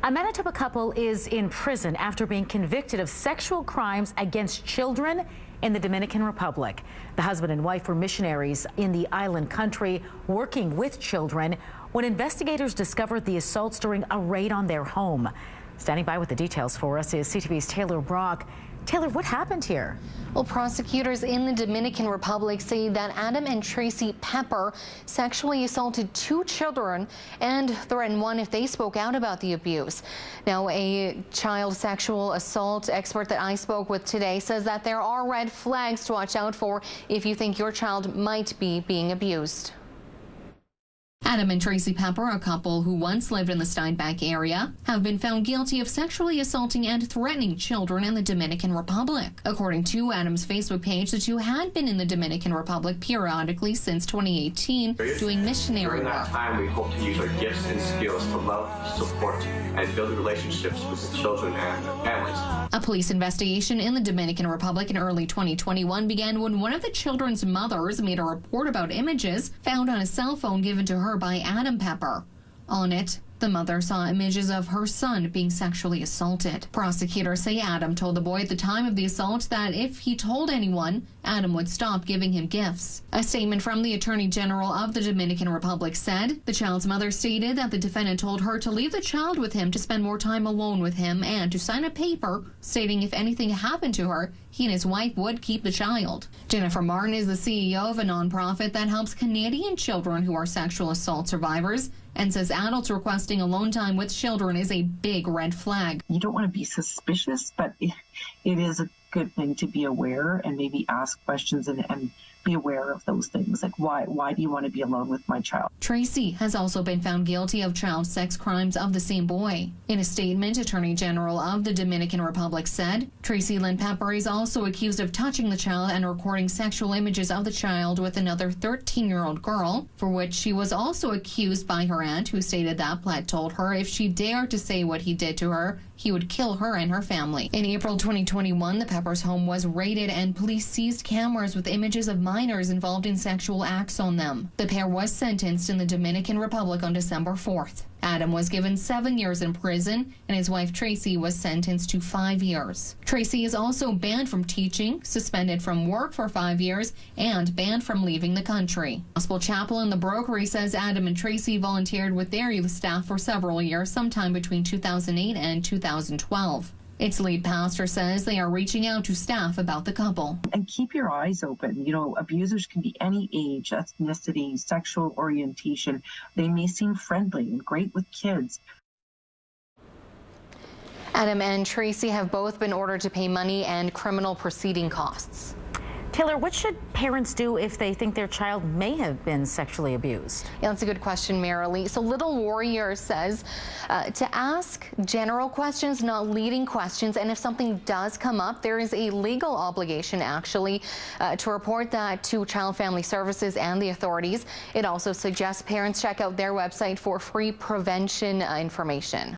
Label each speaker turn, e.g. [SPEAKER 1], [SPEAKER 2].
[SPEAKER 1] A Manitoba couple is in prison after being convicted of sexual crimes against children in the Dominican Republic. The husband and wife were missionaries in the island country working with children when investigators discovered the assaults during a raid on their home. Standing by with the details for us is CTV's Taylor Brock. Taylor, what happened here?
[SPEAKER 2] Well, prosecutors in the Dominican Republic say that Adam and Tracee Pepper sexually assaulted 2 children and threatened one if they spoke out about the abuse. Now, a child sexual assault expert that I spoke with today says that there are red flags to watch out for if you think your child might be being abused. Adam and Tracee Pepper, a couple who once lived in the Steinbach area, have been found guilty of sexually assaulting and threatening children in the Dominican Republic. According to Adam's Facebook page, the two had been in the Dominican Republic periodically since 2018 doing missionary
[SPEAKER 3] During
[SPEAKER 2] work.
[SPEAKER 3] that time, we hope to use our gifts and skills to love, support, and build relationships with the children and their families.
[SPEAKER 2] A police investigation in the Dominican Republic in early 2021 began when one of the children's mothers made a report about images found on a cell phone given to her by Adam Pepper. On it, the mother saw images of her son being sexually assaulted. Prosecutors say Adam told the boy at the time of the assault that if he told anyone, Adam would stop giving him gifts. A statement from the Attorney General of the Dominican Republic said the child's mother stated that the defendant told her to leave the child with him to spend more time alone with him and to sign a paper stating if anything happened to her, he and his wife would keep the child. Jennifer Martin is the CEO of a nonprofit that helps Canadian children who are sexual assault survivors and says adults requesting alone time with children is a big red flag.
[SPEAKER 4] You don't want to be suspicious, but it is a good thing to be aware and maybe ask questions and be aware of those things. Like, why do you want to be alone with my child?
[SPEAKER 2] Tracee has also been found guilty of child sex crimes of the same boy. In a statement, Attorney General of the Dominican Republic said Tracee Lynn Pepper is also accused of touching the child and recording sexual images of the child with another 13-year-old girl, for which she was also accused by her aunt, who stated that Platt told her if she dared to say what he did to her, he would kill her and her family. In April 2021, the Peppers' home was raided and police seized cameras with images of minors involved in sexual acts on them. The pair was sentenced in the Dominican Republic on December 4th. Adam was given 7 years in prison, and his wife Tracee was sentenced to 5 years. Tracee is also banned from teaching, suspended from work for 5 years, and banned from leaving the country. Gospel Chapel in the Brokery says Adam and Tracee volunteered with their youth staff for several years, sometime between 2008 and 2012. Its lead pastor says they are reaching out to staff about the couple.
[SPEAKER 4] And keep your eyes open. You know, abusers can be any age, ethnicity, sexual orientation. They may seem friendly and great with kids.
[SPEAKER 2] Adam and Tracee have both been ordered to pay money and criminal proceeding costs.
[SPEAKER 1] Taylor, what should parents do if they think their child may have been sexually abused?
[SPEAKER 2] Yeah, that's a good question, Marilee. So Little Warrior says to ask general questions, not leading questions. And if something does come up, there is a legal obligation, actually, to report that to Child Family Services and the authorities. It also suggests parents check out their website for free prevention information.